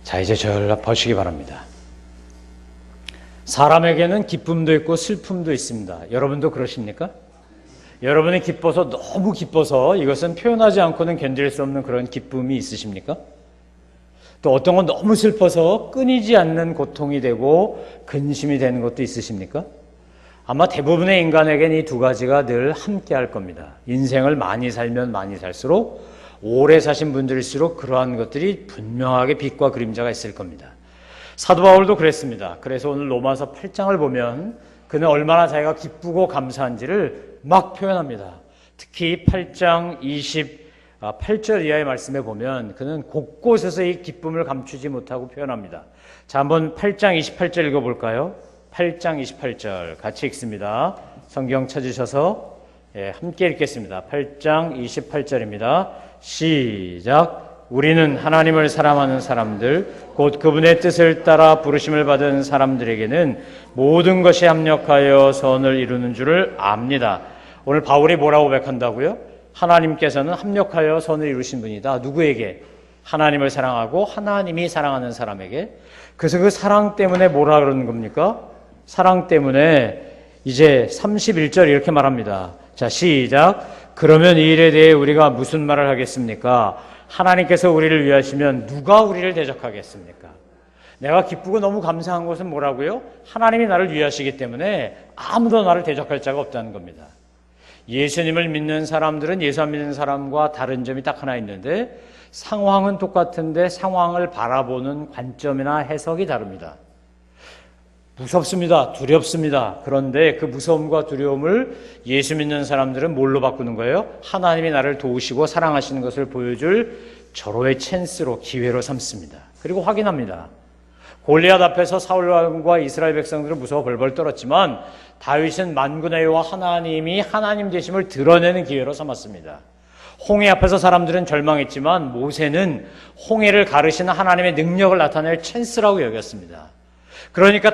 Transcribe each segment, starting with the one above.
자, 이제 저를 보시기 바랍니다. 사람에게는 기쁨도 있고 슬픔도 있습니다. 여러분도 그러십니까? 여러분이 기뻐서, 너무 기뻐서 이것은 표현하지 않고는 견딜 수 없는 그런 기쁨이 있으십니까? 또 어떤 건 너무 슬퍼서 끊이지 않는 고통이 되고 근심이 되는 것도 있으십니까? 아마 대부분의 인간에게는 이 두 가지가 늘 함께 할 겁니다. 인생을 많이 살면 많이 살수록, 오래 사신 분들일수록 그러한 것들이 분명하게 빛과 그림자가 있을 겁니다. 사도 바울도 그랬습니다. 그래서 오늘 로마서 8장을 보면 그는 얼마나 자기가 기쁘고 감사한지를 막 표현합니다. 특히 8장 28절 이하의 말씀에 보면 그는 곳곳에서 이 기쁨을 감추지 못하고 표현합니다. 자, 한번 8장 28절 읽어볼까요? 8장 28절 같이 읽습니다. 성경 찾으셔서 함께 읽겠습니다. 8장 28절입니다. 시작. 우리는 하나님을 사랑하는 사람들, 곧 그분의 뜻을 따라 부르심을 받은 사람들에게는 모든 것이 합력하여 선을 이루는 줄을 압니다. 오늘 바울이 뭐라고 고백한다고요? 하나님께서는 합력하여 선을 이루신 분이다. 누구에게? 하나님을 사랑하고 하나님이 사랑하는 사람에게. 그래서 그 사랑 때문에 뭐라 그러는 겁니까? 사랑 때문에 이제 31절 이렇게 말합니다. 자, 시작. 그러면 이 일에 대해 우리가 무슨 말을 하겠습니까? 하나님께서 우리를 위하시면 누가 우리를 대적하겠습니까? 내가 기쁘고 너무 감사한 것은 뭐라고요? 하나님이 나를 위하시기 때문에 아무도 나를 대적할 자가 없다는 겁니다. 예수님을 믿는 사람들은 예수 안 믿는 사람과 다른 점이 딱 하나 있는데, 상황은 똑같은데 상황을 바라보는 관점이나 해석이 다릅니다. 무섭습니다. 두렵습니다. 그런데 그 무서움과 두려움을 예수 믿는 사람들은 뭘로 바꾸는 거예요? 하나님이 나를 도우시고 사랑하시는 것을 보여줄 절호의 찬스로, 기회로 삼습니다. 그리고 확인합니다. 골리앗 앞에서 사울과 이스라엘 백성들은 무서워 벌벌 떨었지만 다윗은 만군의 여호와 하나님이 하나님 되심을 드러내는 기회로 삼았습니다. 홍해 앞에서 사람들은 절망했지만 모세는 홍해를 가르시는 하나님의 능력을 나타낼 찬스라고 여겼습니다. 그러니까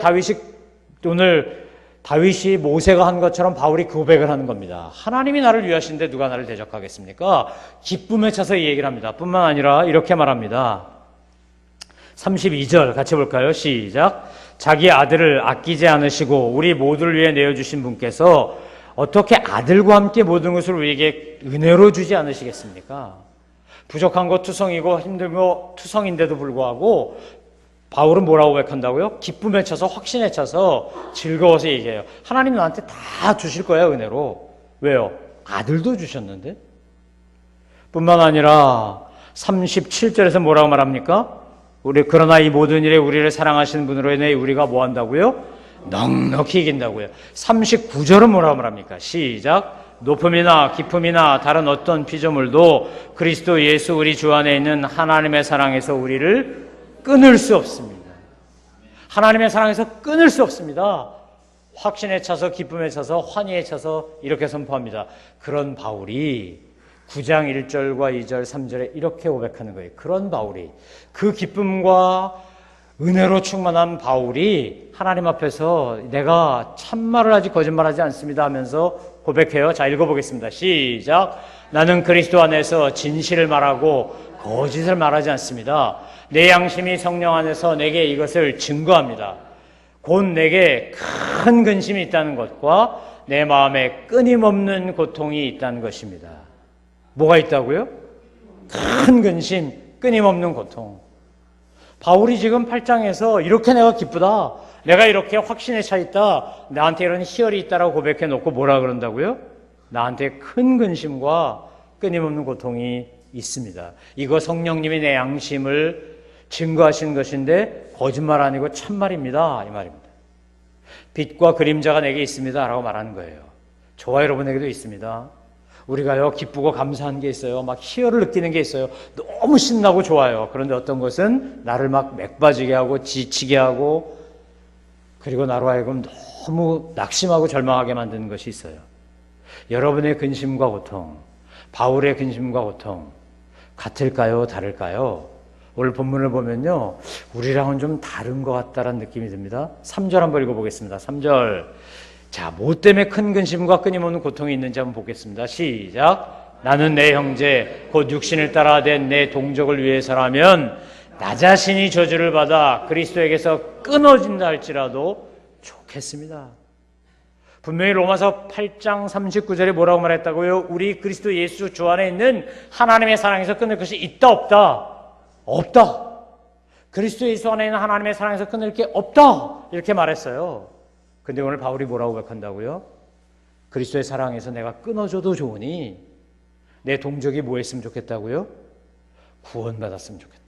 오늘 다윗이 모세가 한 것처럼 바울이 고백을 하는 겁니다. 하나님이 나를 위하신데 누가 나를 대적하겠습니까? 기쁨에 차서 이 얘기를 합니다. 뿐만 아니라 이렇게 말합니다. 32절 같이 볼까요? 시작. 자기 아들을 아끼지 않으시고 우리 모두를 위해 내어주신 분께서 어떻게 아들과 함께 모든 것을 우리에게 은혜로 주지 않으시겠습니까? 부족한 거 투성이고 힘든 거 투성인데도 불구하고 바울은 뭐라고 고백한다고요? 기쁨에 차서, 확신에 차서, 즐거워서 얘기해요. 하나님 나한테 다 주실 거예요, 은혜로. 왜요? 아들도 주셨는데? 뿐만 아니라 37절에서 뭐라고 말합니까? 그러나 이 모든 일에 우리를 사랑하시는 분으로 인해 우리가 뭐 한다고요? 넉넉히 이긴다고요. 39절은 뭐라고 말합니까? 시작. 높음이나 기쁨이나 다른 어떤 피조물도 그리스도 예수 우리 주 안에 있는 하나님의 사랑에서 우리를 끊을 수 없습니다. 하나님의 사랑에서 끊을 수 없습니다. 확신에 차서, 기쁨에 차서, 환희에 차서 이렇게 선포합니다. 그런 바울이 9장 1절과 2절, 3절에 이렇게 고백하는 거예요. 그런 바울이, 그 기쁨과 은혜로 충만한 바울이 하나님 앞에서 내가 참말을 하지 거짓말하지 않습니다 하면서 고백해요. 자, 읽어보겠습니다. 시작. 나는 그리스도 안에서 진실을 말하고 거짓을 말하지 않습니다. 내 양심이 성령 안에서 내게 이것을 증거합니다. 곧 내게 큰 근심이 있다는 것과 내 마음에 끊임없는 고통이 있다는 것입니다. 뭐가 있다고요? 큰 근심, 끊임없는 고통. 바울이 지금 8장에서 이렇게 내가 기쁘다, 내가 이렇게 확신에 차 있다, 나한테 이런 희열이 있다라고 고백해 놓고 뭐라 그런다고요? 나한테 큰 근심과 끊임없는 고통이 있습니다. 이거 성령님이 내 양심을 증거하신 것인데 거짓말 아니고 참말입니다, 이 말입니다. 빛과 그림자가 내게 있습니다 라고 말하는 거예요. 저와 여러분에게도 있습니다. 우리가요, 기쁘고 감사한 게 있어요. 막 희열을 느끼는 게 있어요. 너무 신나고 좋아요. 그런데 어떤 것은 나를 막 맥빠지게 하고 지치게 하고, 그리고 나로 하여금 너무 낙심하고 절망하게 만드는 것이 있어요. 여러분의 근심과 고통, 바울의 근심과 고통 같을까요? 다를까요? 오늘 본문을 보면요, 우리랑은 좀 다른 것 같다라는 느낌이 듭니다. 3절 한번 읽어보겠습니다. 3절. 자, 뭐 때문에 큰 근심과 끊임없는 고통이 있는지 한번 보겠습니다. 시작. 나는 내 형제 곧 육신을 따라 된 내 동족을 위해서라면 나 자신이 저주를 받아 그리스도에게서 끊어진다 할지라도 좋겠습니다. 분명히 로마서 8장 39절에 뭐라고 말했다고요? 우리 그리스도 예수 주 안에 있는 하나님의 사랑에서 끊을 것이 있다 없다? 없다. 그리스도 예수 안에 있는 하나님의 사랑에서 끊을 게 없다. 이렇게 말했어요. 근데 오늘 바울이 뭐라고 고백한다고요? 그리스도의 사랑에서 내가 끊어져도 좋으니 내 동족이 뭐 했으면 좋겠다고요? 구원받았으면 좋겠다고요.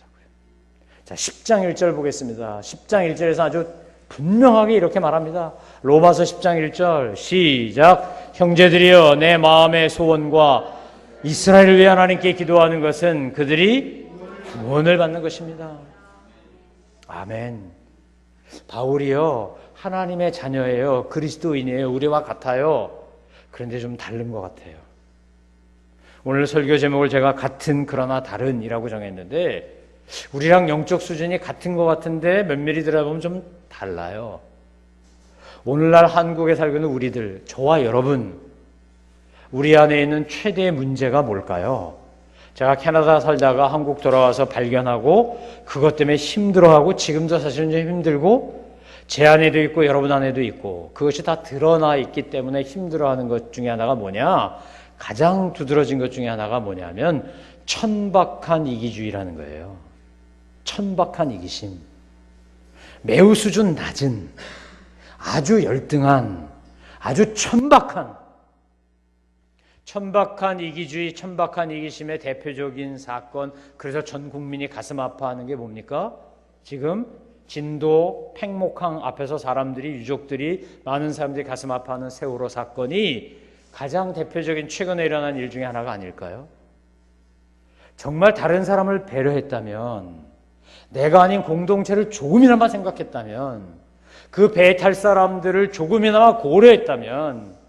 자, 10장 1절 보겠습니다. 10장 1절에서 아주 분명하게 이렇게 말합니다. 로마서 10장 1절 시작. 형제들이여 내 마음의 소원과 이스라엘을 위해 하나님께 기도하는 것은 그들이 구원을 받는 것입니다. 아멘. 바울이요 하나님의 자녀예요. 그리스도인이에요. 우리와 같아요. 그런데 좀 다른 것 같아요. 오늘 설교 제목을 제가 같은 그러나 다른이라고 정했는데 우리랑 영적 수준이 같은 것 같은데 면밀히 들어보면 좀 달라요. 오늘날 한국에 살고 있는 우리들, 저와 여러분, 우리 안에 있는 최대의 문제가 뭘까요? 제가 캐나다 살다가 한국 돌아와서 발견하고 그것 때문에 힘들어하고 지금도 사실은 좀 힘들고 제 안에도 있고 여러분 안에도 있고 그것이 다 드러나 있기 때문에 힘들어하는 것 중에 하나가 뭐냐? 가장 두드러진 것 중에 하나가 뭐냐면 천박한 이기주의라는 거예요. 천박한 이기심. 매우 수준 낮은 아주 열등한 아주 천박한 이기주의, 천박한 이기심의 대표적인 사건, 그래서 전 국민이 가슴 아파하는 게 뭡니까? 지금 진도 팽목항 앞에서 사람들이, 유족들이, 많은 사람들이 가슴 아파하는 세월호 사건이 가장 대표적인 최근에 일어난 일 중에 하나가 아닐까요? 정말 다른 사람을 배려했다면, 내가 아닌 공동체를 조금이나마 생각했다면, 그 배에 탈 사람들을 조금이나마 고려했다면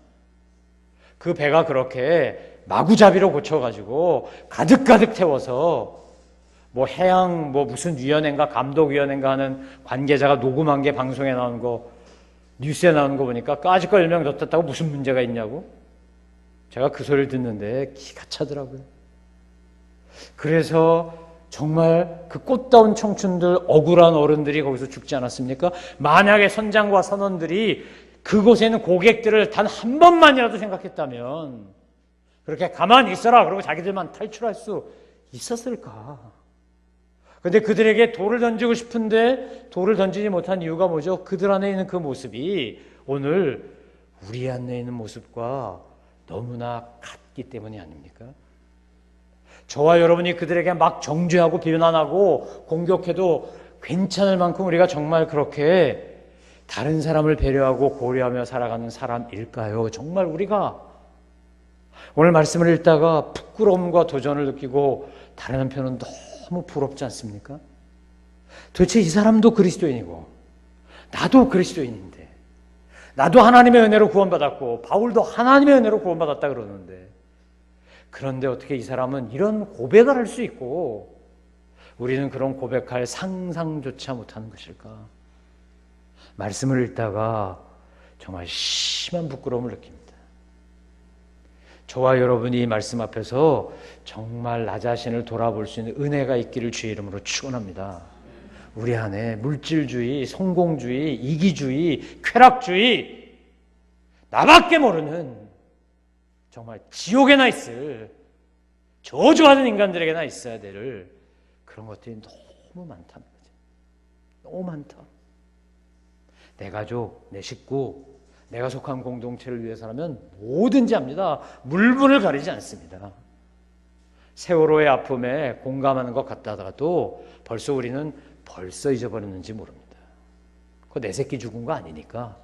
그 배가 그렇게 마구잡이로 고쳐가지고 가득가득 태워서 뭐 해양 뭐 무슨 위원회인가 감독위원회인가 하는 관계자가 녹음한 게 방송에 나온 거, 뉴스에 나오는 거 보니까 까짓거 10명 넣었다고 무슨 문제가 있냐고. 제가 그 소리를 듣는데 기가 차더라고요. 그래서 정말 그 꽃다운 청춘들, 억울한 어른들이 거기서 죽지 않았습니까? 만약에 선장과 선원들이 그곳에 있는 고객들을 단 한 번만이라도 생각했다면 그렇게 가만히 있어라 그러고 자기들만 탈출할 수 있었을까? 그런데 그들에게 돌을 던지고 싶은데 돌을 던지지 못한 이유가 뭐죠? 그들 안에 있는 그 모습이 오늘 우리 안에 있는 모습과 너무나 같기 때문이 아닙니까? 저와 여러분이 그들에게 막 정죄하고 비난하고 공격해도 괜찮을 만큼 우리가 정말 그렇게 다른 사람을 배려하고 고려하며 살아가는 사람일까요? 정말 우리가 오늘 말씀을 읽다가 부끄러움과 도전을 느끼고 다른 한편은 너무 부럽지 않습니까? 도대체 이 사람도 그리스도인이고 나도 그리스도인인데 나도 하나님의 은혜로 구원받았고 바울도 하나님의 은혜로 구원받았다 그러는데 그런데 어떻게 이 사람은 이런 고백을 할 수 있고 우리는 그런 고백할 상상조차 못하는 것일까? 말씀을 읽다가 정말 심한 부끄러움을 느낍니다. 저와 여러분이 이 말씀 앞에서 정말 나 자신을 돌아볼 수 있는 은혜가 있기를 주의 이름으로 축원합니다. 우리 안에 물질주의, 성공주의, 이기주의, 쾌락주의, 나밖에 모르는 정말 지옥에나 있을 저주하는 인간들에게나 있어야 될 그런 것들이 너무 많다는 거죠. 너무 많다. 내 가족, 내 식구, 내가 속한 공동체를 위해서라면 뭐든지 합니다. 물분을 가리지 않습니다. 세월호의 아픔에 공감하는 것 같다가도 벌써 우리는 잊어버렸는지 모릅니다. 그거 내 새끼 죽은 거 아니니까,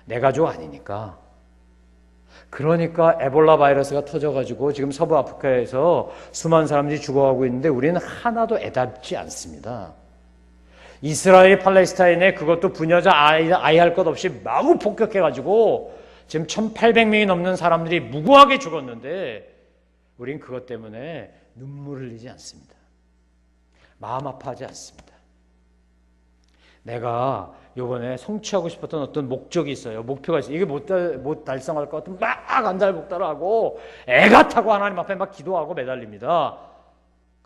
내 가족 아니니까. 그러니까 에볼라 바이러스가 터져가지고 지금 서부 아프리카에서 수많은 사람들이 죽어가고 있는데 우리는 하나도 애답지 않습니다. 이스라엘 팔레스타인에 그것도 부녀자 아이 할 것 없이 마구 폭격해가지고 지금 1,800명이 넘는 사람들이 무고하게 죽었는데 우린 그것 때문에 눈물을 흘리지 않습니다. 마음 아파하지 않습니다. 내가 요번에 성취하고 싶었던 어떤 목적이 있어요. 목표가 있어요. 이게 못 달성할 것 같으면 막 안달복달하고 애가 타고 하나님 앞에 막 기도하고 매달립니다.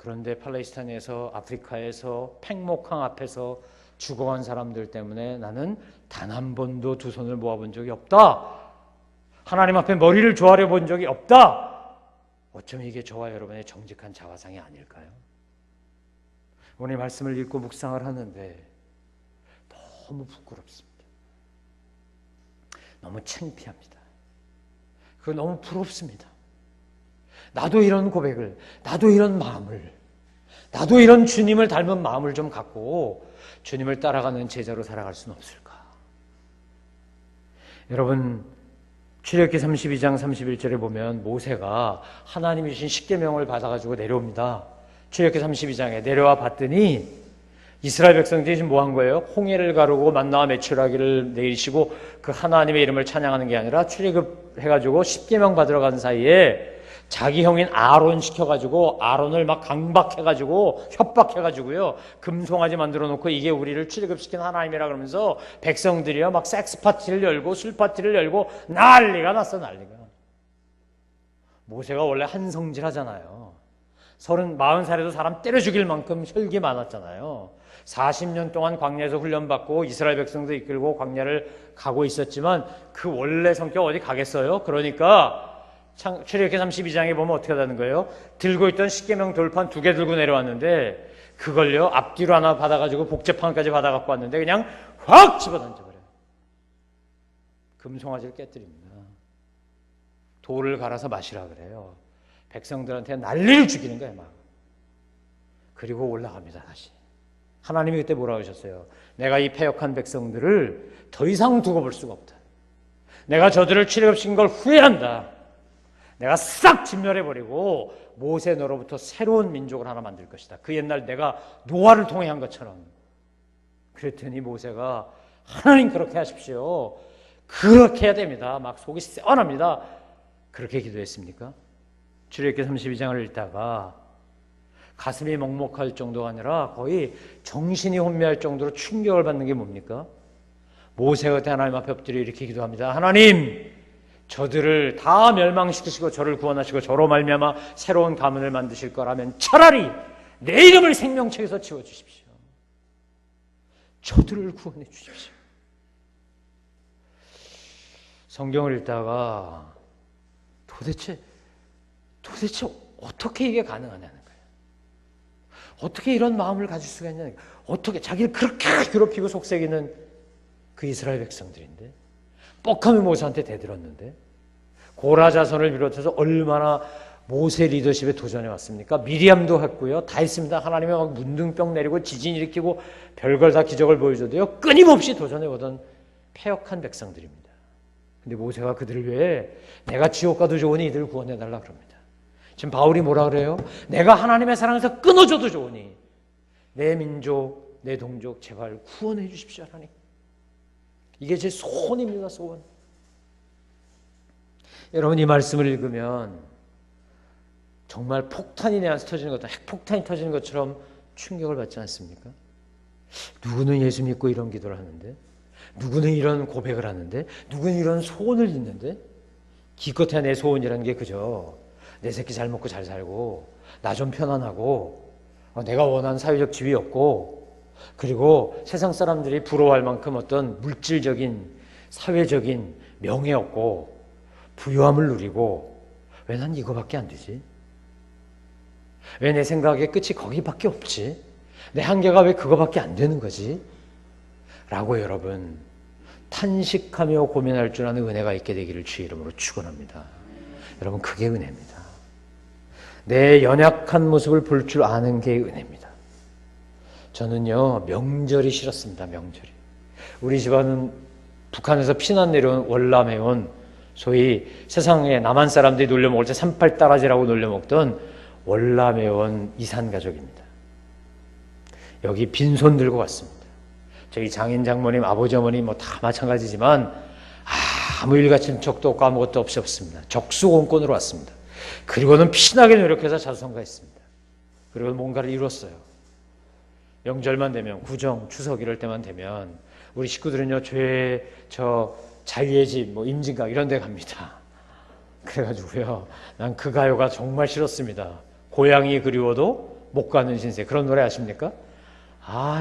그런데 팔레스타인에서, 아프리카에서 팽목항 앞에서 죽어간 사람들 때문에 나는 단 한 번도 두 손을 모아본 적이 없다. 하나님 앞에 머리를 조아려 본 적이 없다. 어쩌면 이게 저와 여러분의 정직한 자화상이 아닐까요? 오늘 말씀을 읽고 묵상을 하는데 너무 부끄럽습니다. 너무 창피합니다. 그거 너무 부럽습니다. 나도 이런 고백을, 나도 이런 마음을, 나도 이런 주님을 닮은 마음을 좀 갖고 주님을 따라가는 제자로 살아갈 수는 없을까? 여러분, 출애굽기 32장 31절에 보면 모세가 하나님이 주신 십계명을 받아가지고 내려옵니다. 출애굽기 32장에 내려와 봤더니 이스라엘 백성들이 지금 뭐 한 거예요? 홍해를 가르고 만나와 메추라기를 내리시고 그 하나님의 이름을 찬양하는 게 아니라 출애굽해가지고 십계명 받으러 간 사이에 자기 형인 아론 시켜가지고 아론을 막 강박해가지고 협박해가지고요 금송아지 만들어 놓고 이게 우리를 출애굽시킨 하나님이라 그러면서 백성들이요 막 섹스 파티를 열고 술 파티를 열고 난리가 났어. 난리가. 모세가 원래 한성질하잖아요. 40살에도 사람 때려 죽일 만큼 혈기 많았잖아요. 40년 동안 광야에서 훈련받고 이스라엘 백성도 이끌고 광야를 가고 있었지만 그 원래 성격 어디 가겠어요? 그러니까 출애굽기 32장에 보면 어떻게 하는 거예요? 들고 있던 십계명 돌판 2개 들고 내려왔는데 그걸요 앞뒤로 하나 받아가지고 복제판까지 받아갖고 왔는데 그냥 확 집어던져버려요. 금송아지를 깨뜨립니다. 돌을 갈아서 마시라 그래요. 백성들한테 난리를 죽이는 거예요 막. 그리고 올라갑니다 다시. 하나님이 그때 뭐라고 하셨어요? 내가 이 패역한 백성들을 더 이상 두고 볼 수가 없다. 내가 저들을 출애굽시킨 걸 후회한다. 내가 싹 진멸해버리고 모세 너로부터 새로운 민족을 하나 만들 것이다. 그 옛날 내가 노아를 통해 한 것처럼. 그랬더니 모세가 하나님 그렇게 하십시오. 그렇게 해야 됩니다. 막 속이 쎄어납니다. 그렇게 기도했습니까? 출애굽기 32장을 읽다가 가슴이 먹먹할 정도가 아니라 거의 정신이 혼미할 정도로 충격을 받는 게 뭡니까? 모세가 그때 하나님 앞에 엎드려 이렇게 기도합니다. 하나님, 저들을 다 멸망시키시고 저를 구원하시고 저로 말미암아 새로운 가문을 만드실 거라면 차라리 내 이름을 생명책에서 지워주십시오. 저들을 구원해 주십시오. 성경을 읽다가 도대체 어떻게 이게 가능하냐는 거예요. 어떻게 이런 마음을 가질 수가 있냐는 거예요. 어떻게 자기를 그렇게 괴롭히고 속삭이는 그 이스라엘 백성들인데 뻑하면 모세한테 대들었는데 고라 자손을 비롯해서 얼마나 모세 리더십에 도전해 왔습니까? 미리암도 했고요. 다 했습니다. 하나님이 막 문둥병 내리고 지진 일으키고 별걸 다 기적을 보여줘도요. 끊임없이 도전해 오던 패역한 백성들입니다. 근데 모세가 그들을 위해 내가 지옥 가도 좋으니 이들을 구원해달라 그럽니다. 지금 바울이 뭐라 그래요? 내가 하나님의 사랑에서 끊어져도 좋으니 내 민족, 내 동족 제발 구원해 주십시오 하나님. 이게 제 소원입니다. 소원. 여러분 이 말씀을 읽으면 정말 폭탄이 내 안에서 터지는 것도 핵폭탄이 터지는 것처럼 충격을 받지 않습니까? 누구는 예수 믿고 이런 기도를 하는데 누구는 이런 고백을 하는데 누구는 이런 소원을 짓는데 기껏해야 내 소원이라는 게 그저 내 새끼 잘 먹고 잘 살고 나 좀 편안하고 내가 원하는 사회적 지위 없고 그리고 세상 사람들이 부러워할 만큼 어떤 물질적인 사회적인 명예 없고 부유함을 누리고 왜 난 이거밖에 안 되지? 왜 내 생각의 끝이 거기밖에 없지? 내 한계가 왜 그거밖에 안 되는 거지? 라고 여러분 탄식하며 고민할 줄 아는 은혜가 있게 되기를 주의 이름으로 축원합니다. 여러분 그게 은혜입니다. 내 연약한 모습을 볼 줄 아는 게 은혜입니다. 저는요 명절이 싫었습니다. 명절이. 우리 집안은 북한에서 피난 내려온 월남에 온 소위 세상에 남한 사람들이 놀려 먹을 때 산팔따라지라고 놀려 먹던 월남에 온 이산 가족입니다. 여기 빈손 들고 왔습니다. 저희 장인 장모님 아버지 어머니 뭐 다 마찬가지지만 아무 일 갖춘 적도 없고 아무것도 없습니다. 적수공권으로 왔습니다. 그리고는 피나게 노력해서 자수성가했습니다. 그리고 뭔가를 이뤘어요. 명절만 되면 구정, 추석 이럴 때만 되면 우리 식구들은요 자유의 뭐 임진각 이런 데 갑니다. 그래가지고요 난 그 가요가 정말 싫었습니다. 고향이 그리워도 못 가는 신세. 그런 노래 아십니까?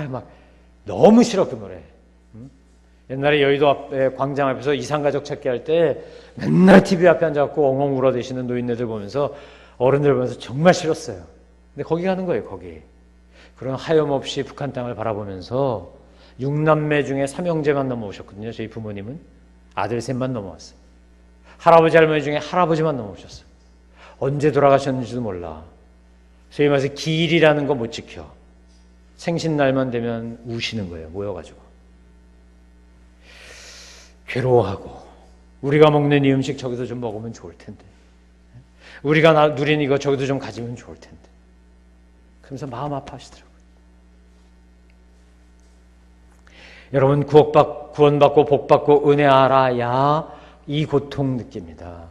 막 너무 싫어 그 노래. 옛날에 여의도 앞에 광장 앞에서 이상가족 찾기 할 때 맨날 TV 앞에 앉아갖고 엉엉 울어대시는 노인네들 보면서 어른들 보면서 정말 싫었어요. 근데 거기 가는 거예요. 거기. 그런 하염없이 북한 땅을 바라보면서 6남매 중에 3형제만 넘어오셨거든요. 저희 부모님은 아들 셋만 넘어왔어요. 할아버지 할머니 중에 할아버지만 넘어오셨어요. 언제 돌아가셨는지도 몰라. 소위 말해서 기일이라는 거 못 지켜. 생신날만 되면 우시는 거예요. 모여가지고. 괴로워하고 우리가 먹는 이 음식 저기도 좀 먹으면 좋을 텐데, 우리가 누린 이거 저기도 좀 가지면 좋을 텐데, 그러면서 마음 아파하시더라고요. 여러분, 구원받고 복받고 은혜 알아야 이 고통 느낍니다.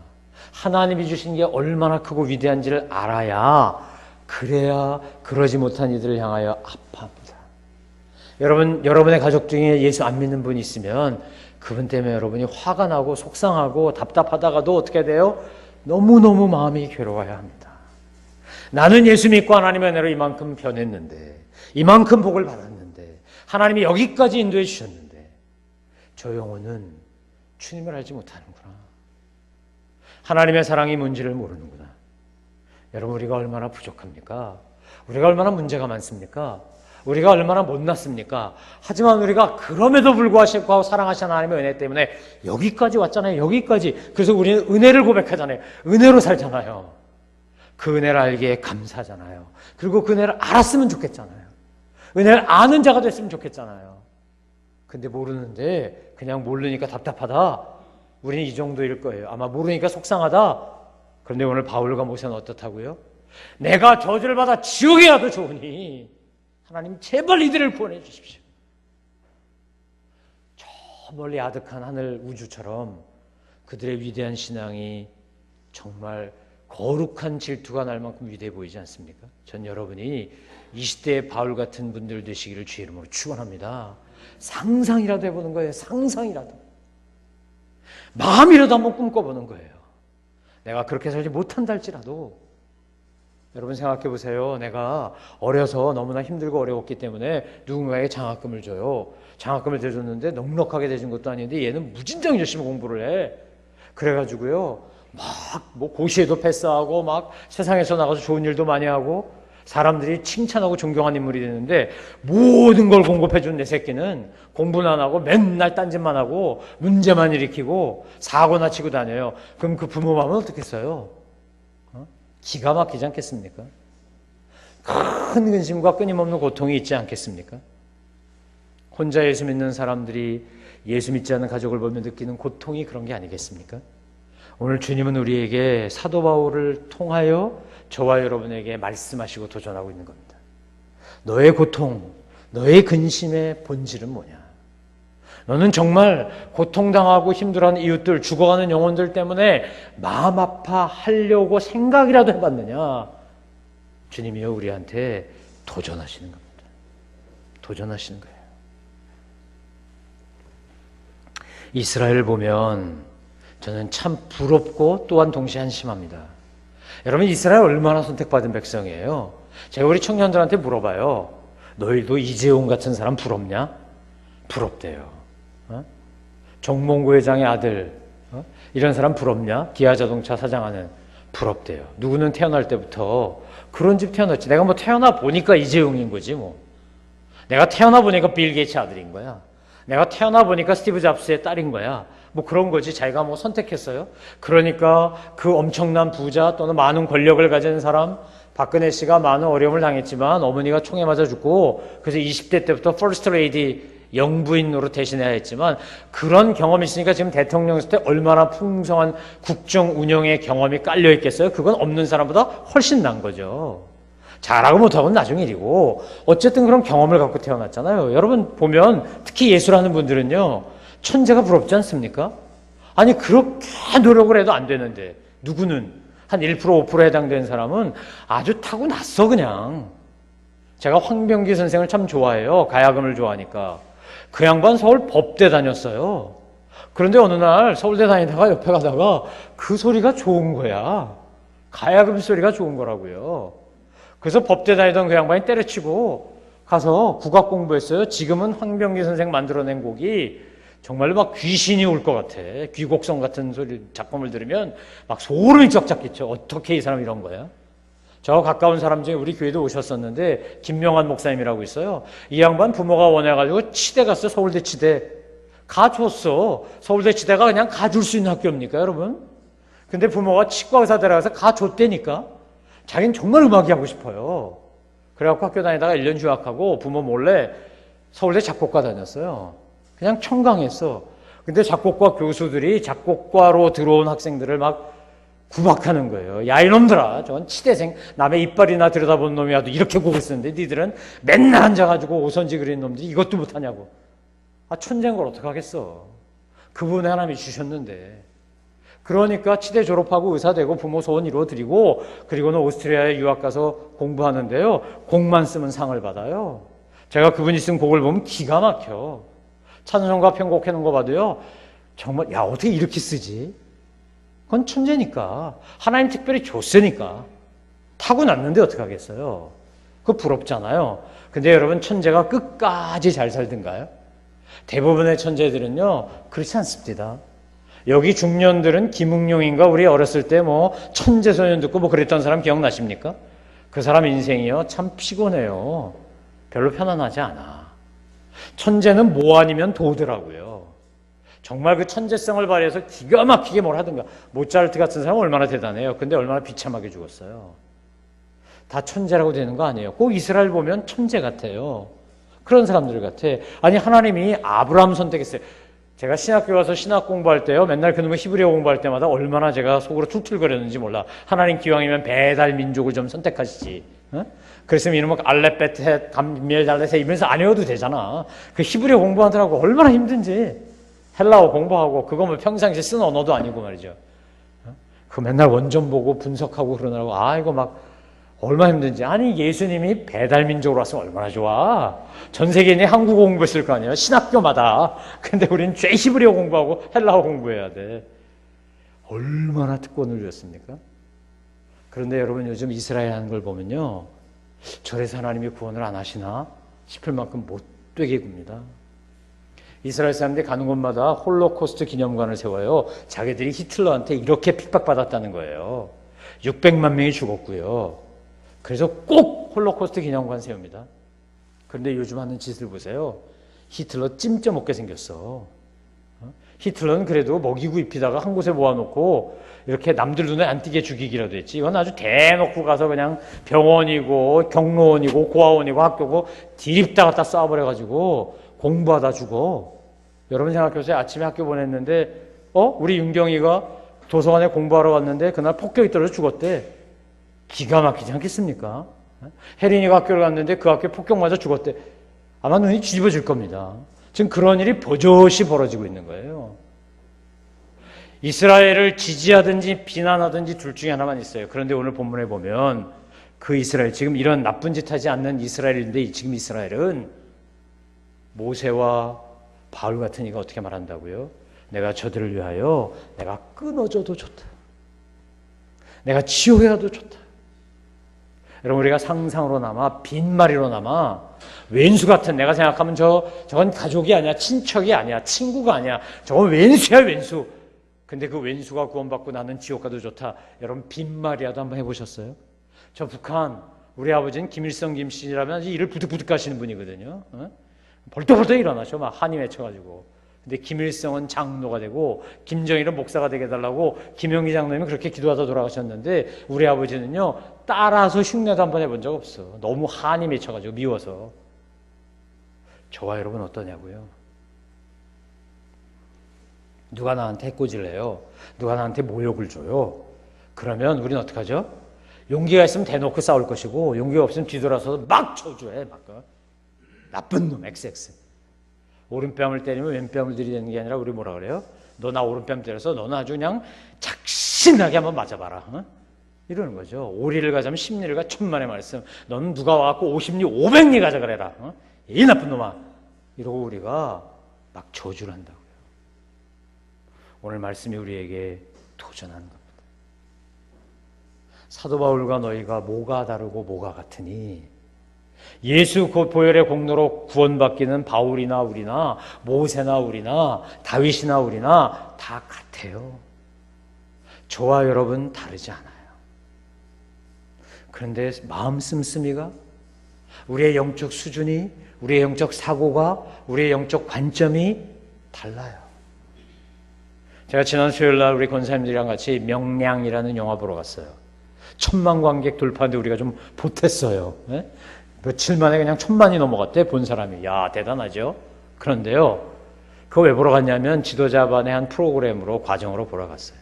하나님이 주신 게 얼마나 크고 위대한지를 알아야, 그래야 그러지 못한 이들을 향하여 아파합니다. 여러분의 가족 중에 예수 안 믿는 분이 있으면 그분 때문에 여러분이 화가 나고 속상하고 답답하다가도 어떻게 돼요? 너무너무 마음이 괴로워야 합니다. 나는 예수 믿고 하나님의 은혜로 이만큼 변했는데, 이만큼 복을 받았는데, 하나님이 여기까지 인도해 주셨는데 저 영혼은 주님을 알지 못하는구나. 하나님의 사랑이 뭔지를 모르는구나. 여러분, 우리가 얼마나 부족합니까? 우리가 얼마나 문제가 많습니까? 우리가 얼마나 못났습니까? 하지만 우리가 그럼에도 불구하고 사랑하시는 하나님의 은혜 때문에 여기까지 왔잖아요. 여기까지. 그래서 우리는 은혜를 고백하잖아요. 은혜로 살잖아요. 그 은혜를 알기에 감사하잖아요. 그리고 그 은혜를 알았으면 좋겠잖아요. 은혜를 아는 자가 됐으면 좋겠잖아요. 근데 모르는데 그냥 모르니까 답답하다. 우리는 이 정도일 거예요. 아마 모르니까 속상하다. 그런데 오늘 바울과 모세는 어떻다고요? 내가 저주를 받아 지옥에 가도 좋으니 하나님 제발 이들을 구원해 주십시오. 저 멀리 아득한 하늘 우주처럼 그들의 위대한 신앙이 정말 거룩한 질투가 날 만큼 위대해 보이지 않습니까? 전 여러분이 20대의 바울 같은 분들 되시기를 주의 이름으로 축원합니다. 상상이라도 해보는 거예요. 상상이라도. 마음이라도 한번 꿈꿔보는 거예요. 내가 그렇게 살지 못한다 할지라도. 여러분 생각해 보세요. 내가 어려서 너무나 힘들고 어려웠기 때문에 누군가에게 장학금을 줘요. 장학금을 대줬는데 넉넉하게 대준 것도 아닌데 얘는 무진장 열심히 공부를 해. 그래가지고요, 막 고시에도 패스하고 막 세상에서 나가서 좋은 일도 많이 하고 사람들이 칭찬하고 존경하는 인물이 되는데, 모든 걸 공급해준 내 새끼는 공부는 안 하고 맨날 딴짓만 하고 문제만 일으키고 사고나 치고 다녀요. 그럼 그 부모 마음은 어떻겠어요? 기가 막히지 않겠습니까? 큰 근심과 끊임없는 고통이 있지 않겠습니까? 혼자 예수 믿는 사람들이 예수 믿지 않는 가족을 보며 느끼는 고통이 그런 게 아니겠습니까? 오늘 주님은 우리에게 사도 바울을 통하여 저와 여러분에게 말씀하시고 도전하고 있는 겁니다. 너의 고통, 너의 근심의 본질은 뭐냐? 너는 정말 고통당하고 힘들어하는 이웃들, 죽어가는 영혼들 때문에 마음 아파하려고 생각이라도 해봤느냐? 주님이요, 우리한테 도전하시는 겁니다. 도전하시는 거예요. 이스라엘을 보면 저는 참 부럽고 또한 동시에 한심합니다. 여러분, 이스라엘 얼마나 선택받은 백성이에요? 제가 우리 청년들한테 물어봐요. 너희도 이재용 같은 사람 부럽냐? 부럽대요. 정몽구 회장의 아들, 이런 사람 부럽냐? 기아자동차 사장하는, 부럽대요. 누구는 태어날 때부터 그런 집 태어났지. 내가 뭐 태어나 보니까 이재용인 거지 뭐. 내가 태어나 보니까 빌 게이츠 아들인 거야. 내가 태어나 보니까 스티브 잡스의 딸인 거야. 뭐 그런 거지. 자기가 뭐 선택했어요? 그러니까 그 엄청난 부자 또는 많은 권력을 가진 사람, 박근혜 씨가 많은 어려움을 당했지만 어머니가 총에 맞아 죽고, 그래서 20대 때부터 퍼스트 레이디 영부인으로 대신해야 했지만 그런 경험이 있으니까 지금 대통령 있을 때 얼마나 풍성한 국정 운영의 경험이 깔려 있겠어요? 그건 없는 사람보다 훨씬 난 거죠. 잘하고 못하고는 나중 일이고 어쨌든 그런 경험을 갖고 태어났잖아요. 여러분 보면 특히 예수라는 분들은요, 천재가 부럽지 않습니까? 아니 그렇게 노력을 해도 안 되는데, 누구는 한 1% 5% 해당되는 사람은 아주 타고났어 그냥. 제가 황병기 선생을 참 좋아해요. 가야금을 좋아하니까. 그 양반 서울 법대 다녔어요. 그런데 어느 날 서울대 다니다가 옆에 가다가 그 소리가 좋은 거야. 가야금 소리가 좋은 거라고요. 그래서 법대 다니던 그 양반이 때려치고 가서 국악 공부했어요. 지금은 황병기 선생 만들어낸 곡이 정말로 막 귀신이 올 것 같아. 귀곡성 같은 소리, 작품을 들으면 막 소름이 쫙쫙 끼쳐. 어떻게 이 사람 이런 거야? 저 가까운 사람 중에 우리 교회도 오셨었는데 김명환 목사님이라고 있어요. 이 양반 부모가 원해가지고 치대 갔어. 서울대 치대. 가줬어. 서울대 치대가 그냥 가줄 수 있는 학교입니까 여러분? 근데 부모가 치과 의사 데려가서 가줬대니까 자기는 정말 음악이 하고 싶어요. 그래갖고 학교 다니다가 1년 휴학하고 부모 몰래 서울대 작곡과 다녔어요. 그냥 청강했어. 근데 작곡과 교수들이 작곡과로 들어온 학생들을 막 구박하는 거예요. 야 이놈들아, 저건 치대생, 남의 이빨이나 들여다본 놈이 와도 이렇게 곡을 쓰는데 니들은 맨날 앉아가지고 오선지 그린 놈들이 이것도 못하냐고. 아, 천재인 걸 어떡하겠어. 그분의 하나님이 주셨는데. 그러니까 치대 졸업하고 의사 되고 부모 소원 이루어드리고 그리고는 오스트리아에 유학 가서 공부하는데요. 곡만 쓰면 상을 받아요. 제가 그분이 쓴 곡을 보면 기가 막혀. 찬송가 편곡해 놓은 거 봐도요. 정말 야 어떻게 이렇게 쓰지? 그건 천재니까. 하나님 특별히 줬으니까. 타고났는데 어떡하겠어요. 그거 부럽잖아요. 근데 여러분 천재가 끝까지 잘 살든가요? 대부분의 천재들은요. 그렇지 않습니다. 여기 중년들은 김웅룡인가 우리 어렸을 때 뭐 천재소년 듣고 뭐 그랬던 사람 기억나십니까? 그 사람 인생이요 참 피곤해요. 별로 편안하지 않아. 천재는 뭐 아니면 도더라고요. 정말 그 천재성을 발휘해서 기가 막히게 뭘 하든가. 모차르트 같은 사람은 얼마나 대단해요. 근데 얼마나 비참하게 죽었어요. 다 천재라고 되는 거 아니에요. 꼭 이스라엘 보면 천재 같아요. 그런 사람들 같아. 아니 하나님이 아브라함 선택했어요. 제가 신학교 가서 신학 공부할 때요. 맨날 그놈의 히브리어 공부할 때마다 얼마나 제가 속으로 툴툴거렸는지 몰라. 하나님 기왕이면 배달 민족을 좀 선택하시지. 어? 그랬으면 이놈의 알레베테, 감미엘달레세 이면서 안 외워도 되잖아. 그 히브리어 공부하더라고 얼마나 힘든지. 헬라어 공부하고 그거 뭐 평상시에 쓰는 언어도 아니고 말이죠. 어? 그거 맨날 원전 보고 분석하고 그러느라고 아 이거 막 얼마나 힘든지. 아니 예수님이 배달민족으로 왔으면 얼마나 좋아. 전 세계인이 한국어 공부했을 거 아니에요. 신학교마다. 근데 우리는 죄 히브리어 공부하고 헬라어 공부해야 돼. 얼마나 특권을 누렸습니까? 그런데 여러분 요즘 이스라엘 하는 걸 보면요. 저래서 하나님이 구원을 안 하시나 싶을 만큼 못되게 굽니다. 이스라엘 사람들이 가는 곳마다 홀로코스트 기념관을 세워요. 자기들이 히틀러한테 이렇게 핍박받았다는 거예요. 600만 명이 죽었고요. 그래서 꼭 홀로코스트 기념관 세웁니다. 그런데 요즘 하는 짓을 보세요. 히틀러 찜쪄 먹게 생겼어. 히틀러는 그래도 먹이고 입히다가 한 곳에 모아놓고 이렇게 남들 눈에 안 띄게 죽이기라도 했지. 이건 아주 대놓고 가서 그냥 병원이고 경로원이고 고아원이고 학교고 디립다 갖다 쏴버려가지고 공부하다 죽어. 여러분 생각해보세요. 아침에 학교 보냈는데 우리 윤경이가 도서관에 공부하러 왔는데 그날 폭격이 떨어져 죽었대. 기가 막히지 않겠습니까? 혜린이가 학교를 갔는데 그 학교에 폭격 맞아 죽었대. 아마 눈이 뒤집어질 겁니다. 지금 그런 일이 버젓이 벌어지고 있는 거예요. 이스라엘을 지지하든지 비난하든지 둘 중에 하나만 있어요. 그런데 오늘 본문에 보면 그 이스라엘, 지금 이런 나쁜 짓 하지 않는 이스라엘인데 지금 이스라엘은 모세와 바울 같은 이가 어떻게 말한다고요? 내가 저들을 위하여 내가 끊어져도 좋다. 내가 치유해야도 좋다. 여러분 우리가 상상으로 남아 빈말이로 남아 왼수 같은 내가 생각하면 저건 가족이 아니야. 친척이 아니야. 친구가 아니야. 저건 왼수야 왼수. 근데 그 왼수가 구원받고 나는 지옥 가도 좋다. 여러분 빈말이라도 한번 해보셨어요? 저 북한 우리 아버지는 김일성 김씨라면 일을 부득부득 하시는 분이거든요. 벌떡벌떡 일어나죠. 막 한이 맺혀가지고. 근데 김일성은 장로가 되고 김정일은 목사가 되게 해달라고 김영기 장로님이 그렇게 기도하다 돌아가셨는데 우리 아버지는요 따라서 흉내도 한번 해본 적 없어. 너무 한이 맺혀가지고 미워서. 저와 여러분 어떠냐고요? 누가 나한테 해코지를 해요? 누가 나한테 모욕을 줘요? 그러면 우리는 어떡하죠? 용기가 있으면 대놓고 싸울 것이고 용기가 없으면 뒤돌아서서 막 저주해. 막 나쁜 놈 XX. 오른뺨을 때리면 왼뺨을 들이대는 게 아니라 우리 뭐라 그래요? 너 나 오른뺨 때려서 너는 아주 그냥 작신하게 한번 맞아봐라. 어? 이러는 거죠. 오리를 가자면 십리를 가 천만의 말씀. 너는 누가 와갖고 50리 500리 가자 그래라. 어? 이 나쁜 놈아. 이러고 우리가 막 저주를 한다고요. 오늘 말씀이 우리에게 도전하는 겁니다. 사도 바울과 너희가 뭐가 다르고 뭐가 같으니? 예수 곧 보혈의 공로로 구원받기는 바울이나 우리나 모세나 우리나 다윗이나 우리나 다 같아요. 저와 여러분 다르지 않아요. 그런데 마음 씀씀이가, 우리의 영적 수준이, 우리의 영적 사고가, 우리의 영적 관점이 달라요. 제가 지난 수요일 날 우리 권사님들이랑 같이 명량이라는 영화 보러 갔어요. 1000만 관객 돌파하는데 우리가 좀 보탰어요. 네? 며칠 만에 그냥 1000만이 넘어갔대, 본 사람이. 야, 대단하죠? 그런데요, 그거 왜 보러 갔냐면 지도자반의 한 프로그램으로, 과정으로 보러 갔어요.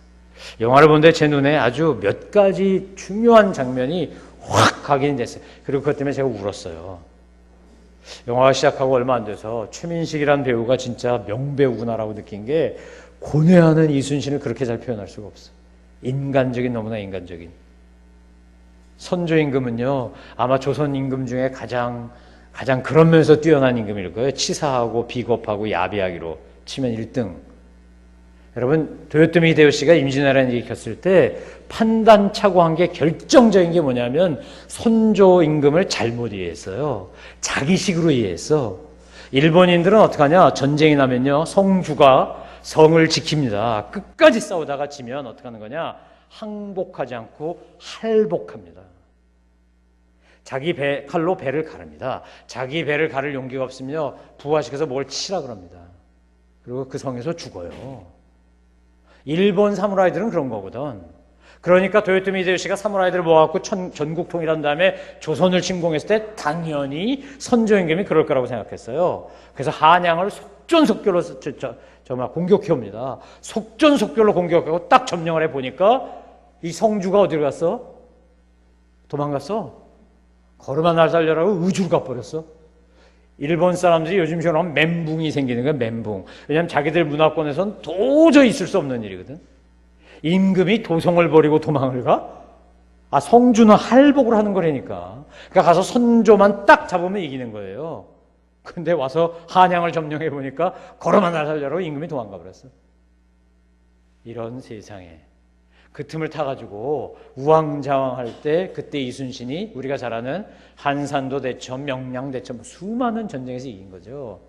영화를 보는데 제 눈에 아주 몇 가지 중요한 장면이 확 각인이 됐어요. 그리고 그것 때문에 제가 울었어요. 영화가 시작하고 얼마 안 돼서 최민식이라는 배우가 진짜 명배우구나라고 느낀 게, 고뇌하는 이순신을 그렇게 잘 표현할 수가 없어요. 인간적인, 너무나 인간적인. 선조 임금은요, 아마 조선 임금 중에 가장 그런 면에서 뛰어난 임금일 거예요. 치사하고 비겁하고 야비하기로 치면 1등. 여러분, 도요토미 히데요시가 임진왜란을 일으켰을 때 판단착오한 게, 결정적인 게 뭐냐면 선조 임금을 잘못 이해했어요. 자기식으로 이해했어. 일본인들은 어떡하냐? 전쟁이 나면요, 성주가 성을 지킵니다. 끝까지 싸우다가 지면 어떻게 하는 거냐? 항복하지 않고 할복합니다. 자기 칼로 배를 가릅니다. 자기 배를 가를 용기가 없으면요, 부하시켜서 뭘 치라 그럽니다. 그리고 그 성에서 죽어요. 일본 사무라이들은 그런 거거든. 그러니까 도요토미 히데요시가 사무라이들을 모아갖고 전국 통일한 다음에 조선을 침공했을 때 당연히 선조 임금이 그럴 거라고 생각했어요. 그래서 한양을 속전속결로 정말 공격해옵니다. 속전속결로 공격하고 딱 점령을 해보니까 이 성주가 어디로 갔어? 도망갔어. 걸음아 날 살려라고 의주로 가버렸어. 일본 사람들이 요즘 시험하면 멘붕이 생기는 거야, 멘붕. 왜냐하면 자기들 문화권에선 도저히 있을 수 없는 일이거든. 임금이 도성을 버리고 도망을 가? 성주는 할복을 하는 거라니까. 그러니까 가서 선조만 딱 잡으면 이기는 거예요. 근데 와서 한양을 점령해 보니까 걸음아 날 살려라고 임금이 도망가 버렸어. 이런 세상에 그 틈을 타가지고 우왕좌왕할 때, 그때 이순신이 우리가 잘 아는 한산도 대첩, 명량 대첩, 수많은 전쟁에서 이긴 거죠.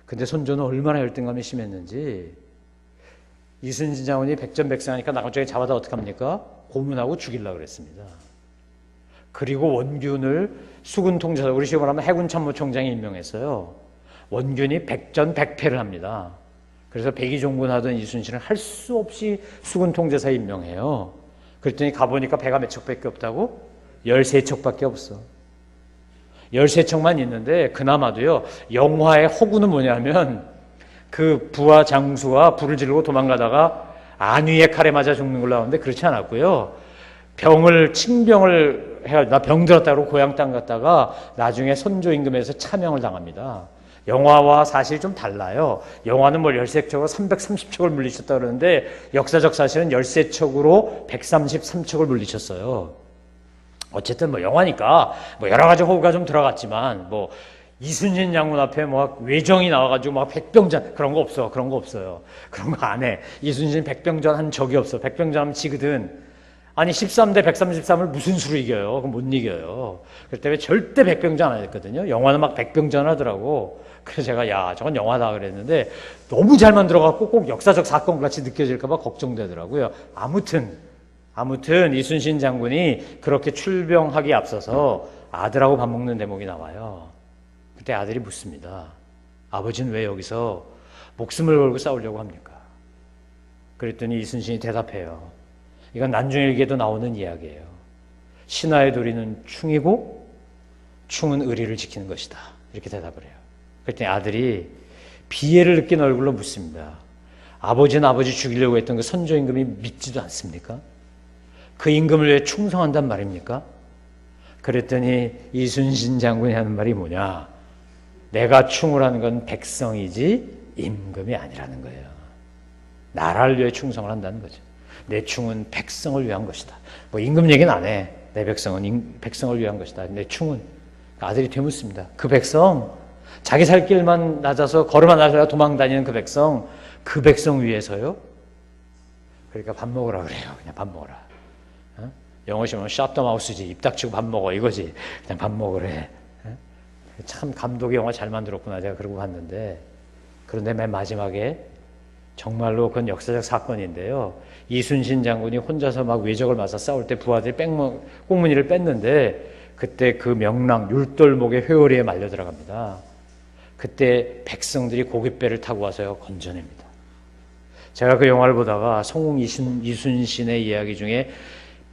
근데 선조는 얼마나 열등감이 심했는지, 이순신 장군이 백전백승하니까 나중에 잡아다 어떡합니까? 고문하고 죽이려고 그랬습니다. 그리고 원균을 수군 통제사, 우리 식으로 말하면 해군 참모총장이 임명했어요. 원균이 백전백패를 합니다. 그래서 백의종군 하던 이순신을 할 수 없이 수군 통제사에 임명해요. 그랬더니 가보니까 배가 몇 척밖에 없다고? 13척밖에 없어. 13척만 있는데 그나마도요, 영화의 허구는 뭐냐면 그 부하 장수가 불을 지르고 도망가다가 안위의 칼에 맞아 죽는 걸로 나오는데 그렇지 않았고요. 칭병을 해가지고 나 병 들었다 그러고 고향 땅 갔다가 나중에 선조 임금에서 차명을 당합니다. 영화와 사실이 좀 달라요. 영화는 13척으로 330척을 물리쳤다 그러는데 역사적 사실은 13척으로 133척을 물리쳤어요. 어쨌든 영화니까 여러 가지 호구가 좀 들어갔지만 이순신 장군 앞에 외정이 나와가지고 백병전 그런 거 없어. 그런 거 없어요. 그런 거 안 해. 이순신 백병전 한 적이 없어. 백병전 하면 지거든. 아니 13대 133을 무슨 수로 이겨요? 그럼 못 이겨요. 그렇기 때문에 절대 백병전 안 했거든요. 영화는 백병전 하더라고. 그래서 제가 저건 영화다 그랬는데 너무 잘 만들어갖고 꼭 역사적 사건 같이 느껴질까 봐 걱정되더라고요. 아무튼 이순신 장군이 그렇게 출병하기에 앞서서 아들하고 밥 먹는 대목이 나와요. 그때 아들이 묻습니다. 아버지는 왜 여기서 목숨을 걸고 싸우려고 합니까? 그랬더니 이순신이 대답해요. 이건 난중일기에도 나오는 이야기예요. 신하의 도리는 충이고 충은 의리를 지키는 것이다. 이렇게 대답을 해요. 그랬더니 아들이 비애를 느낀 얼굴로 묻습니다. 아버지는 아버지 죽이려고 했던 그 선조 임금이 믿지도 않습니까? 그 임금을 위해 충성한단 말입니까? 그랬더니 이순신 장군이 하는 말이 뭐냐? 내가 충을 하는 건 백성이지 임금이 아니라는 거예요. 나라를 위해 충성을 한다는 거죠. 내 충은 백성을 위한 것이다. 임금 얘기는 안 해. 내 백성은 백성을 위한 것이다. 내 충은. 아들이 되묻습니다. 그 백성, 자기 살 길만 낮아서 걸음아 나서야 도망 다니는 그 백성 위해서요? 그러니까 밥 먹으라 그래요. 그냥 밥 먹으라. 영어 시험은 shut the mouse지. 입 닥치고 밥 먹어 이거지. 그냥 밥 먹으래. 참 감독이 영화 잘 만들었구나 제가 그러고 봤는데, 그런데 맨 마지막에 정말로 그건 역사적 사건인데요. 이순신 장군이 혼자서 막 외적을 맞서 싸울 때 부하들이 꽁무니를 뺐는데 그때 그 명랑 율돌목의 회오리에 말려 들어갑니다. 그때 백성들이 고깃배를 타고 와서요 건져냅니다. 제가 그 영화를 보다가 성웅 이순신의 이야기 중에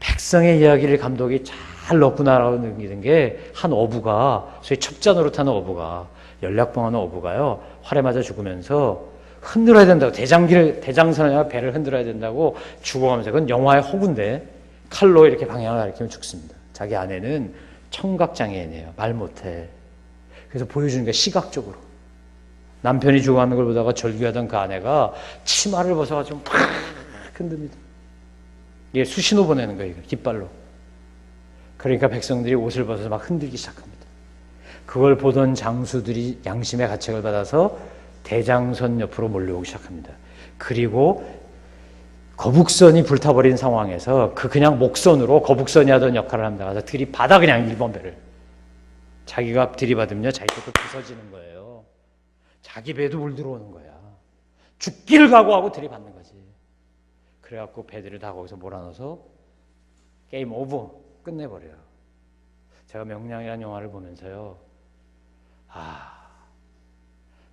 백성의 이야기를 감독이 잘 넣구나라고 느끼는 게, 한 어부가, 소위 첩자 노릇하는 어부가, 연락봉하는 어부가요 활에 맞아 죽으면서 흔들어야 된다고, 대장선을 배를 흔들어야 된다고 죽어가면서, 그건 영화의 허구인데 칼로 이렇게 방향을 가리키면 죽습니다. 자기 아내는 청각장애인이에요. 말 못해. 그래서 보여주는 게 시각적으로 남편이 죽어가는 걸 보다가 절규하던 그 아내가 치마를 벗어가지고 팍 흔듭니다. 이게 수신호 보내는 거예요. 깃발로. 그러니까 백성들이 옷을 벗어서 막 흔들기 시작합니다. 그걸 보던 장수들이 양심의 가책을 받아서 대장선 옆으로 몰려오기 시작합니다. 그리고 거북선이 불타버린 상황에서 그냥 목선으로 거북선이 하던 역할을 합니다. 그래서 들이받아 그냥 1번 배를. 자기가 들이받으면 자기 것도 부서지는 거예요. 자기 배도 물 들어오는 거야. 죽기를 각오하고 들이받는 거지. 그래갖고 배들을 다 거기서 몰아넣어서 게임 오버 끝내버려요. 제가 명량이라는 영화를 보면서요,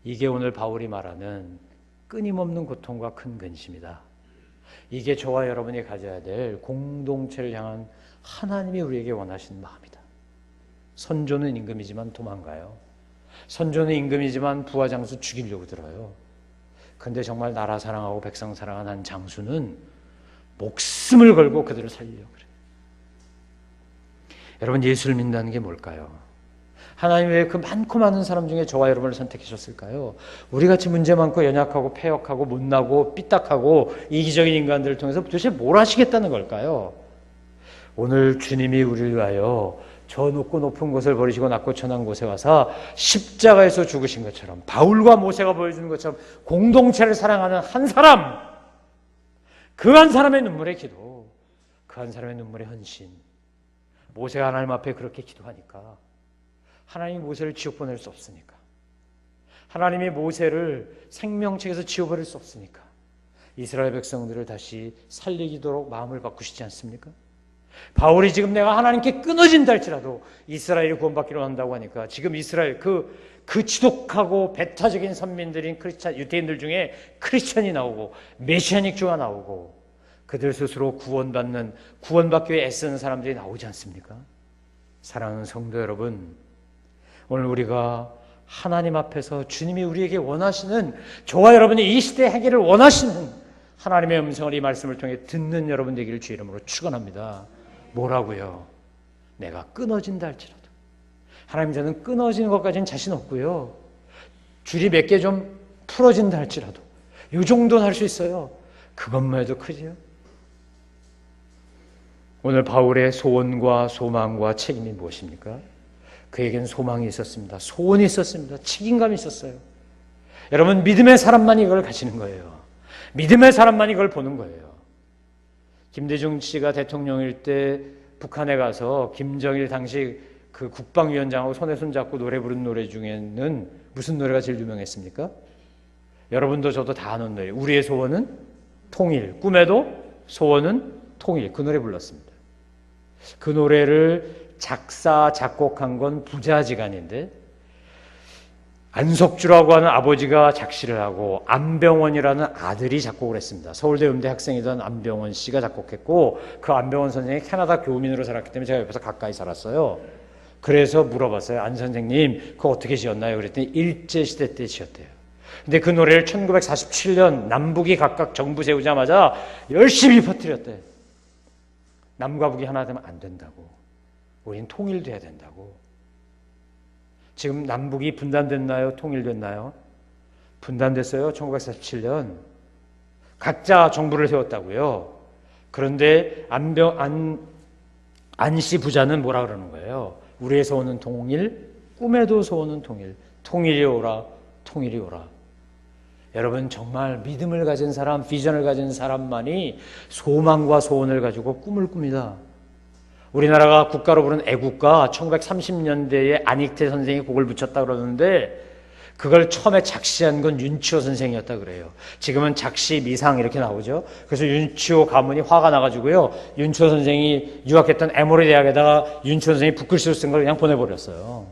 이게 오늘 바울이 말하는 끊임없는 고통과 큰 근심이다. 이게 저와 여러분이 가져야 될 공동체를 향한 하나님이 우리에게 원하시는 마음이다. 선조는 임금이지만 도망가요. 선조는 임금이지만 부하 장수 죽이려고 들어요. 근데 정말 나라 사랑하고 백성 사랑하는 한 장수는 목숨을 걸고 그들을 살리려고 그래요. 여러분, 예수를 믿는다는 게 뭘까요? 하나님 왜 그 많고 많은 사람 중에 저와 여러분을 선택하셨을까요? 우리같이 문제 많고 연약하고 패역하고 못나고 삐딱하고 이기적인 인간들을 통해서 도대체 뭘 하시겠다는 걸까요? 오늘 주님이 우리를 위하여 저 높고 높은 곳을 버리시고 낮고 천한 곳에 와서 십자가에서 죽으신 것처럼, 바울과 모세가 보여주는 것처럼 공동체를 사랑하는 한 사람, 그 한 사람의 눈물의 기도, 그 한 사람의 눈물의 헌신. 모세가 하나님 앞에 그렇게 기도하니까 하나님이 모세를 지옥 보낼 수 없으니까, 하나님이 모세를 생명책에서 지워버릴 수 없으니까 이스라엘 백성들을 다시 살리도록 마음을 바꾸시지 않습니까? 바울이 지금 내가 하나님께 끊어진다 할지라도 이스라엘이 구원받기로 한다고 하니까 지금 이스라엘 그 지독하고 배타적인 선민들인 유대인들 중에 크리스천이 나오고 메시아닉 주가 나오고 그들 스스로 구원받기 위해 애쓰는 사람들이 나오지 않습니까? 사랑하는 성도 여러분, 오늘 우리가 하나님 앞에서 주님이 우리에게 원하시는, 저와 여러분이 이 시대의 해결을 원하시는 하나님의 음성을 이 말씀을 통해 듣는 여러분 되기를 주의 이름으로 축원합니다. 뭐라고요? 내가 끊어진다 할지라도. 하나님, 저는 끊어지는 것까지는 자신 없고요, 줄이 몇 개 좀 풀어진다 할지라도 이 정도는 할 수 있어요. 그것만 해도 크지요. 오늘 바울의 소원과 소망과 책임이 무엇입니까? 그에겐 소망이 있었습니다. 소원이 있었습니다. 책임감이 있었어요. 여러분, 믿음의 사람만이 이걸 가지는 거예요. 믿음의 사람만이 이걸 보는 거예요. 김대중 씨가 대통령일 때 북한에 가서 김정일 당시 그 국방위원장하고 손에 손잡고 노래 부른 노래 중에는 무슨 노래가 제일 유명했습니까? 여러분도 저도 다 아는 노래. 우리의 소원은 통일, 꿈에도 소원은 통일. 그 노래 불렀습니다. 그 노래를 작사, 작곡한 건 부자지간인데 안석주라고 하는 아버지가 작시를 하고 안병원이라는 아들이 작곡을 했습니다. 서울대 음대 학생이던 안병원 씨가 작곡했고, 그 안병원 선생이 캐나다 교민으로 살았기 때문에 제가 옆에서 가까이 살았어요. 그래서 물어봤어요. 안 선생님, 그거 어떻게 지었나요? 그랬더니 일제시대 때 지었대요. 근데 그 노래를 1947년 남북이 각각 정부 세우자마자 열심히 퍼뜨렸대. 남과 북이 하나 되면 안 된다고. 우린 통일돼야 된다고. 지금 남북이 분단됐나요? 통일됐나요? 분단됐어요. 1947년. 각자 정부를 세웠다고요. 그런데 안씨 부자는 뭐라 그러는 거예요? 우리의 소원은 통일, 꿈에도 소원은 통일. 통일이 오라, 통일이 오라. 여러분, 정말 믿음을 가진 사람, 비전을 가진 사람만이 소망과 소원을 가지고 꿈을 꿉니다. 우리나라가 국가로 부른 애국가 1930년대에 안익태 선생이 곡을 붙였다 그러는데 그걸 처음에 작시한 건 윤치호 선생이었다 그래요. 지금은 작시 미상 이렇게 나오죠. 그래서 윤치호 가문이 화가 나가지고요. 윤치호 선생이 유학했던 에모리 대학에다가 윤치호 선생이 붓글씨로 쓴 걸 그냥 보내버렸어요.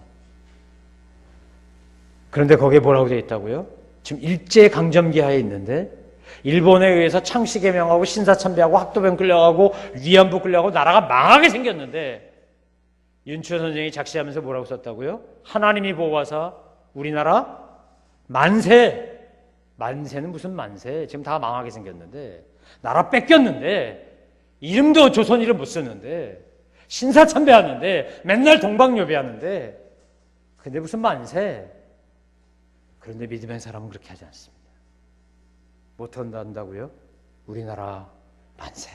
그런데 거기에 뭐라고 되어 있다고요? 지금 일제강점기하에 있는데 일본에 의해서 창씨개명하고 신사참배하고 학도병 끌려가고 위안부 끌려가고 나라가 망하게 생겼는데 윤치호 선생이 작시하면서 뭐라고 썼다고요? 하나님이 보호하사 우리나라 만세. 만세는 무슨 만세? 지금 다 망하게 생겼는데 나라 뺏겼는데 이름도 조선 이름 못 쓰는데 신사참배하는데 맨날 동방요배하는데 근데 무슨 만세? 그런데 믿음의 사람은 그렇게 하지 않습니다. 못 한다고요? 우리나라 만세,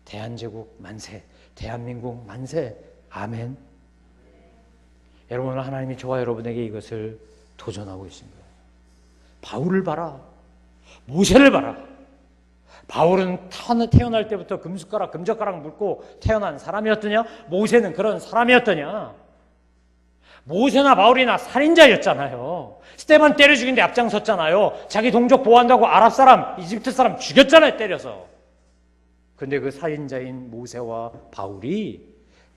대한제국 만세, 대한민국 만세, 아멘. 여러분 오늘 하나님이 저와 여러분에게 이것을 도전하고 있습니다. 바울을 봐라, 모세를 봐라. 바울은 태어날 때부터 금젓가락 물고 태어난 사람이었더냐? 모세는 그런 사람이었더냐? 모세나 바울이나 살인자였잖아요. 스데반 때려 죽인데 앞장섰잖아요. 자기 동족 보호한다고 아랍 사람, 이집트 사람 죽였잖아요, 때려서. 근데 그 살인자인 모세와 바울이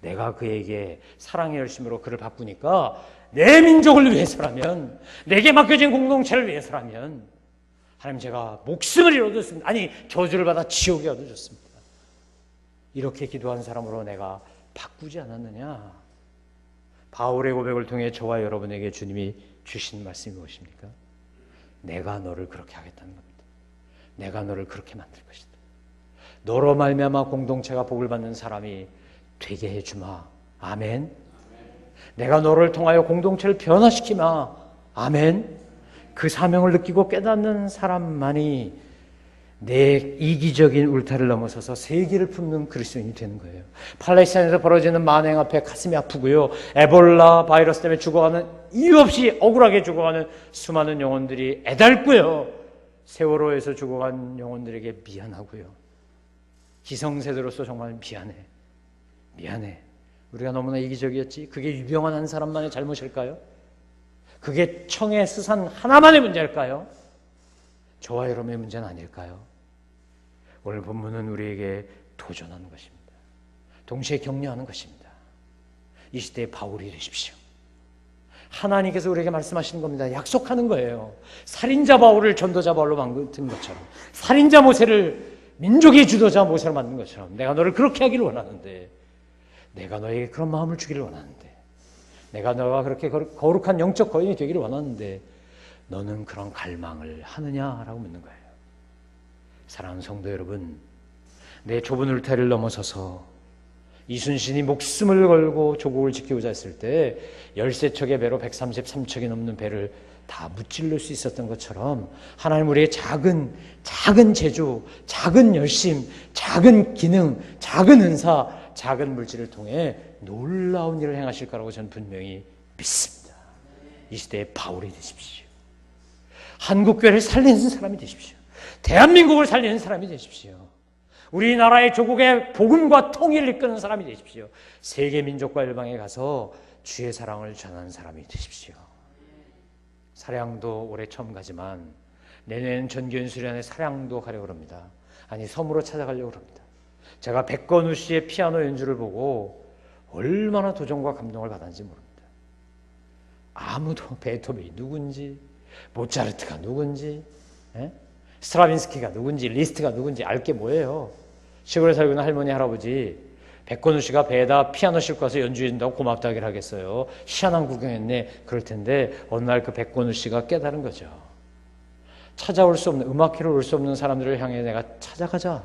내가 그에게 사랑의 열심으로 그를 바꾸니까 내 민족을 위해서라면, 내게 맡겨진 공동체를 위해서라면 하나님 제가 목숨을 잃어줬습니다. 아니 저주를 받아 지옥에 얻어줬습니다. 이렇게 기도한 사람으로 내가 바꾸지 않았느냐? 바울의 고백을 통해 저와 여러분에게 주님이 주신 말씀이 무엇입니까? 내가 너를 그렇게 하겠다는 겁니다. 내가 너를 그렇게 만들 것이다. 너로 말미암아 공동체가 복을 받는 사람이 되게 해주마. 아멘. 내가 너를 통하여 공동체를 변화시키마. 아멘. 그 사명을 느끼고 깨닫는 사람만이 내 이기적인 울타리를 넘어서서 세계를 품는 그리스도인이 되는 거예요. 팔레스타인에서 벌어지는 만행 앞에 가슴이 아프고요. 에볼라 바이러스 때문에 죽어가는, 이유 없이 억울하게 죽어가는 수많은 영혼들이 애달고요. 세월호에서 죽어간 영혼들에게 미안하고요. 기성세대로서 정말 미안해. 우리가 너무나 이기적이었지. 그게 유병한 한 사람만의 잘못일까요? 그게 청해 스산 하나만의 문제일까요? 저와 여러분의 문제는 아닐까요? 오늘 본문은 우리에게 도전하는 것입니다. 동시에 격려하는 것입니다. 이 시대의 바울이 되십시오. 하나님께서 우리에게 말씀하시는 겁니다. 약속하는 거예요. 살인자 바울을 전도자 바울로 만든 것처럼, 살인자 모세를 민족의 주도자 모세로 만든 것처럼 내가 너를 그렇게 하기를 원하는데, 내가 너에게 그런 마음을 주기를 원하는데, 내가 너가 그렇게 거룩한 영적 거인이 되기를 원하는데 너는 그런 갈망을 하느냐라고 묻는 거예요. 사랑하는 성도 여러분, 내 좁은 울타리를 넘어서서 이순신이 목숨을 걸고 조국을 지키고자 했을 때 13척의 배로 133척이 넘는 배를 다 무찔러 수 있었던 것처럼 하나님 우리의 작은 재주, 작은 열심, 작은 기능, 작은 은사, 작은 물질을 통해 놀라운 일을 행하실 거라고 저는 분명히 믿습니다. 이 시대의 바울이 되십시오. 한국교회를 살리는 사람이 되십시오. 대한민국을 살리는 사람이 되십시오. 우리나라의 조국의 복음과 통일을 이끄는 사람이 되십시오. 세계 민족과 열방에 가서 주의 사랑을 전하는 사람이 되십시오. 사량도 올해 처음 가지만 내년 전교연 수련회 사량도 가려고 합니다. 아니 섬으로 찾아가려고 합니다. 제가 백건우 씨의 피아노 연주를 보고 얼마나 도전과 감동을 받았는지 모릅니다. 아무도 베토벤이 누군지, 모차르트가 누군지, 스트라빈스키가 누군지, 리스트가 누군지 알 게 뭐예요. 시골에 살고 있는 할머니, 할아버지 백건우 씨가 배에다 피아노 싣고 와서 연주해준다고 고맙다기를 하겠어요. 희한한 구경했네. 그럴 텐데 어느 날 그 백건우 씨가 깨달은 거죠. 찾아올 수 없는, 음악회로 올 수 없는 사람들을 향해 내가 찾아가자.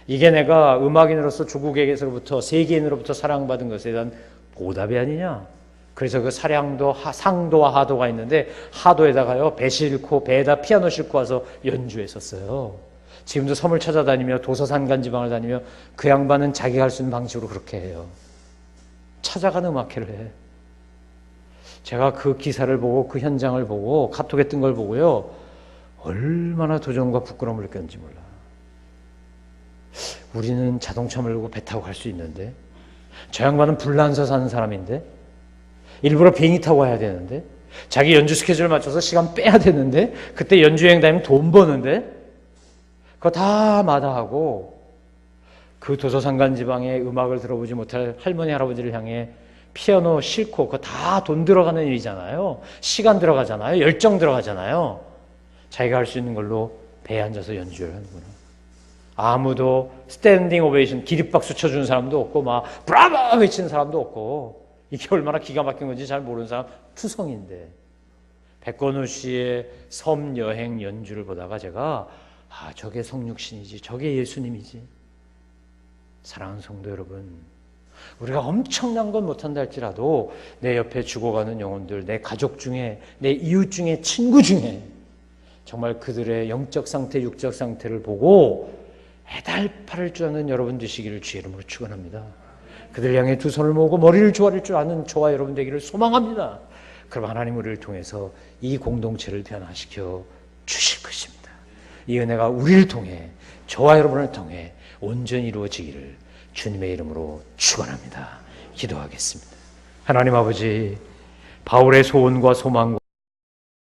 이게 내가 음악인으로서 조국에게서부터, 세계인으로부터 사랑받은 것에 대한 보답이 아니냐. 그래서 그 사량도, 상도와 하도가 있는데 하도에다가요 배 싣고, 배에다 피아노 싣고 와서 연주했었어요. 지금도 섬을 찾아다니며 도서산간 지방을 다니며 그 양반은 자기가 할 수 있는 방식으로 그렇게 해요. 찾아가는 음악회를 해. 제가 그 기사를 보고 그 현장을 보고 카톡에 뜬 걸 보고요 얼마나 도전과 부끄러움을 느꼈는지 몰라. 우리는 자동차 몰고 배 타고 갈 수 있는데 저 양반은 불란서 사는 사람인데 일부러 비행기 타고 와야 되는데 자기 연주 스케줄 맞춰서 시간 빼야 되는데 그때 연주여행 다니면 돈 버는데 그거 다 마다하고 그 도서상관 지방의 음악을 들어보지 못할 할머니 할아버지를 향해 피아노 싣고 그거 다 돈 들어가는 일이잖아요. 시간 들어가잖아요. 열정 들어가잖아요. 자기가 할 수 있는 걸로 배에 앉아서 연주를 하는구나. 아무도 스탠딩 오베이션 기립박수 쳐주는 사람도 없고 막 브라보 외치는 사람도 없고 이게 얼마나 기가 막힌 건지 잘 모르는 사람 투성인데 백건우 씨의 섬 여행 연주를 보다가 제가 저게 성육신이지 저게 예수님이지. 사랑하는 성도 여러분, 우리가 엄청난 건 못한다 할지라도 내 옆에 죽어가는 영혼들, 내 가족 중에, 내 이웃 중에, 친구 중에 정말 그들의 영적 상태, 육적 상태를 보고 해달파를 줄 아는 여러분 되시기를 주의 이름으로 축원합니다. 그들 향해 두 손을 모으고 머리를 조아릴 줄 아는 저와 여러분 되기를 소망합니다. 그럼 하나님 우리를 통해서 이 공동체를 변화시켜 주실 것입니다. 이 은혜가 우리를 통해, 저와 여러분을 통해 온전히 이루어지기를 주님의 이름으로 축원합니다. 기도하겠습니다. 하나님 아버지, 바울의 소원과 소망과